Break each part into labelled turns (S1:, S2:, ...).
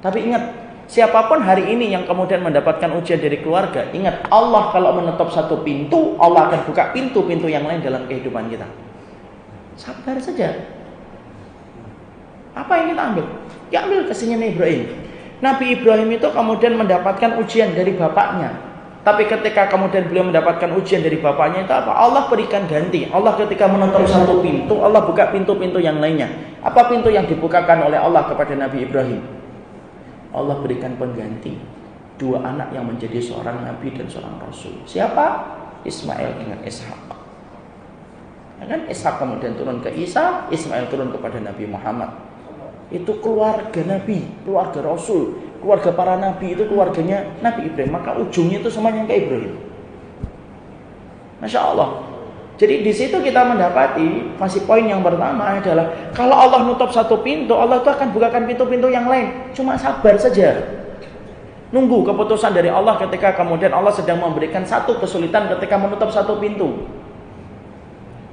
S1: Tapi ingat, siapapun hari ini yang kemudian mendapatkan ujian dari keluarga, ingat Allah kalau menutup satu pintu, Allah akan buka pintu-pintu yang lain dalam kehidupan kita. Sabar saja. Apa yang kita ambil? Ya ambil kasihnya Ibrahim. Nabi Ibrahim itu kemudian mendapatkan ujian dari bapaknya. Tapi ketika kemudian beliau mendapatkan ujian dari bapaknya itu apa? Allah berikan ganti. Allah ketika menutup satu pintu, Allah buka pintu-pintu yang lainnya. Apa pintu yang dibukakan oleh Allah kepada Nabi Ibrahim? Allah berikan pengganti. 2 anak yang menjadi seorang Nabi dan seorang Rasul. Siapa? Ismail dengan Ishak. Ya kan? Ishak kemudian turun ke Isa, Ismail turun kepada Nabi Muhammad. Itu keluarga Nabi, keluarga Rasul. Keluarga para Nabi itu keluarganya Nabi Ibrahim. Maka ujungnya itu semuanya ke Ibrahim. Masya Allah. Jadi di situ kita mendapati, masih poin yang pertama adalah kalau Allah nutup satu pintu, Allah itu akan bukakan pintu-pintu yang lain. Cuma sabar saja. Nunggu keputusan dari Allah ketika kemudian Allah sedang memberikan satu kesulitan ketika menutup satu pintu.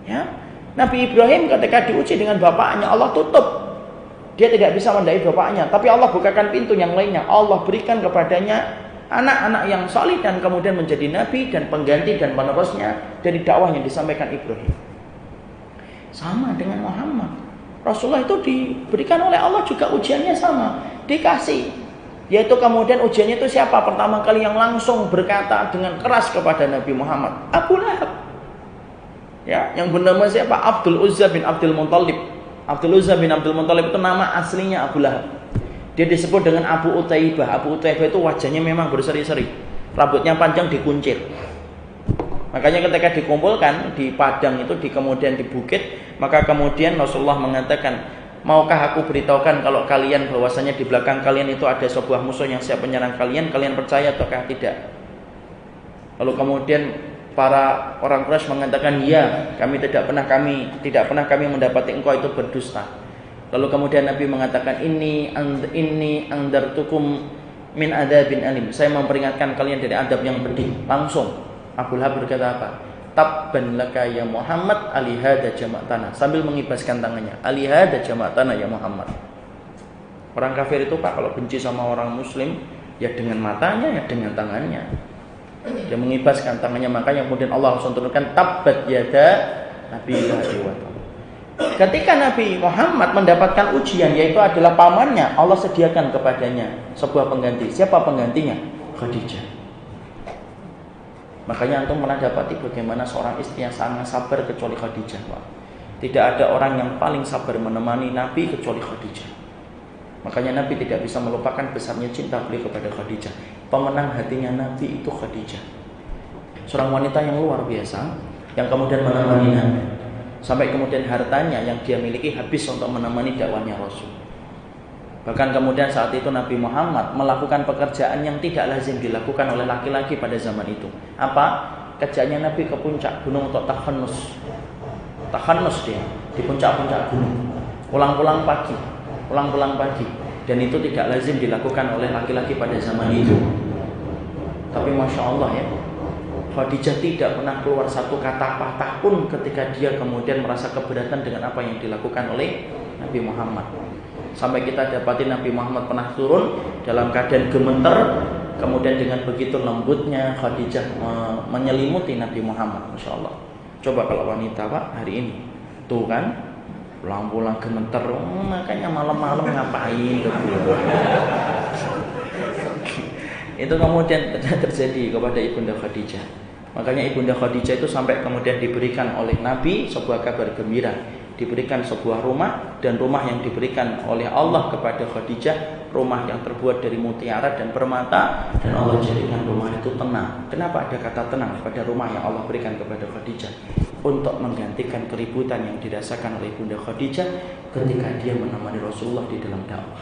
S1: Ya, Nabi Ibrahim ketika diuji dengan bapaknya, Allah tutup. Dia tidak bisa mendai bapaknya, tapi Allah bukakan pintu yang lainnya. Allah berikan kepadanya anak-anak yang salih dan kemudian menjadi nabi dan pengganti dan penerusnya dari dakwah yang disampaikan Ibrahim. Sama dengan Muhammad. Rasulullah itu diberikan oleh Allah juga ujiannya sama, dikasih. Yaitu kemudian ujiannya itu siapa? Pertama kali yang langsung berkata dengan keras kepada Nabi Muhammad, Abu Lahab. Ya, yang bernama siapa? Abdul Uzza bin Abdul Muttalib. Abdul Uzza bin Abdul Muttalib itu nama aslinya Abu Lahab. Dia disebut dengan Abu Utaibah. Abu Utaibah itu wajahnya memang berseri-seri, rambutnya panjang dikuncir. Makanya ketika dikumpulkan di padang itu, kemudian di bukit, maka kemudian Rasulullah mengatakan, maukah aku beritahukan kalau kalian bahwasanya di belakang kalian itu ada sebuah musuh yang siap menyerang kalian, kalian percaya ataukah tidak? Lalu kemudian para orang Quraisy mengatakan, ya, tidak pernah kami mendapati engkau itu berdusta. Lalu kemudian Nabi mengatakan, ini andartukum min adzabin alim. Saya memperingatkan kalian dari adab yang pedih. Langsung Abu Lahab berkata apa? Tabban laka ya Muhammad alihada jama'tana. Sambil mengibaskan tangannya, alihada jama'tana ya Muhammad. Orang kafir itu Pak kalau benci sama orang muslim, ya dengan matanya, ya dengan tangannya. Dia mengibaskan tangannya, makanya kemudian Allah langsung turunkan tabbat yada Nabi Lahab. Ketika Nabi Muhammad mendapatkan ujian, yaitu adalah pamannya, Allah sediakan kepadanya sebuah pengganti. Siapa penggantinya? Khadijah. Makanya antum pernah dapati bagaimana seorang istri yang sangat sabar kecuali Khadijah, Pak. Tidak ada orang yang paling sabar menemani Nabi kecuali Khadijah. Makanya Nabi tidak bisa melupakan besarnya cinta beliau kepada Khadijah. Pemenang hatinya Nabi itu Khadijah. Seorang wanita yang luar biasa, yang kemudian menemani Nabi. Sampai kemudian hartanya yang dia miliki habis untuk menemani dakwahnya Rasul. Bahkan kemudian saat itu Nabi Muhammad melakukan pekerjaan yang tidak lazim dilakukan oleh laki-laki pada zaman itu. Apa? Kerjaannya Nabi ke puncak gunung untuk tahannus. Tahannus dia di puncak-puncak gunung. Pulang-pulang pagi. Dan itu tidak lazim dilakukan oleh laki-laki pada zaman itu. Tapi Masya Allah ya, Khadijah tidak pernah keluar satu kata patah pun ketika dia kemudian merasa keberatan dengan apa yang dilakukan oleh Nabi Muhammad. Sampai kita dapati Nabi Muhammad pernah turun dalam keadaan gemeter, kemudian dengan begitu lembutnya Khadijah menyelimuti Nabi Muhammad. Masya Allah. Coba kalau wanita Pak hari ini, tuh kan, pulang-pulang gemeter, makanya malam-malam ngapain itu kemudian terjadi kepada Ibunda Khadijah. Makanya Ibunda Khadijah itu sampai kemudian diberikan oleh Nabi sebuah kabar gembira, diberikan sebuah rumah, dan rumah yang diberikan oleh Allah kepada Khadijah, rumah yang terbuat dari mutiara dan permata, dan Allah jadikan rumah itu tenang. Kenapa ada kata tenang pada rumah yang Allah berikan kepada Khadijah? Untuk menggantikan keributan yang dirasakan oleh Bunda Khadijah ketika dia menemani Rasulullah di dalam dakwah.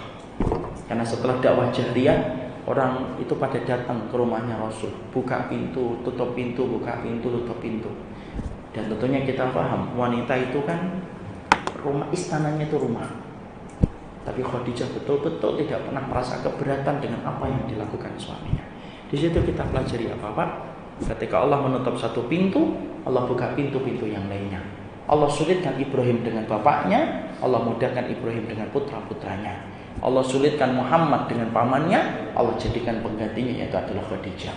S1: Karena setelah dakwah jahriyah, orang itu pada datang ke rumahnya Rasul, buka pintu, tutup pintu, buka pintu, tutup pintu. Dan tentunya kita paham, wanita itu kan rumah istananya itu rumah. Tapi Khadijah betul-betul tidak pernah merasa keberatan dengan apa yang dilakukan suaminya. Di situ kita pelajari apa-apa. Ketika Allah menutup satu pintu, Allah buka pintu-pintu yang lainnya. Allah sulitkan Ibrahim dengan bapaknya, Allah mudahkan Ibrahim dengan putra-putranya. Allah sulitkan Muhammad dengan pamannya, Allah jadikan penggantinya yaitu adalah Khadijah.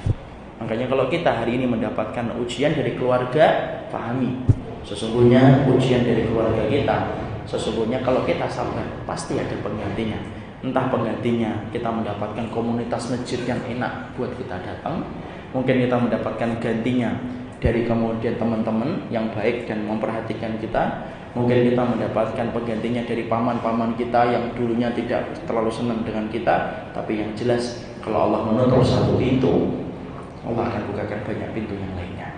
S1: Makanya kalau kita hari ini mendapatkan ujian dari keluarga, pahami sesungguhnya ujian dari keluarga kita, sesungguhnya kalau kita sabar pasti ada penggantinya. Entah penggantinya kita mendapatkan komunitas masjid yang enak buat kita datang, mungkin kita mendapatkan gantinya dari kemudian teman-teman yang baik dan memperhatikan kita, mungkin kita mendapatkan penggantinya dari paman-paman kita yang dulunya tidak terlalu senang dengan kita. Tapi yang jelas kalau Allah menutup satu pintu, Allah akan bukakan banyak pintu yang lainnya.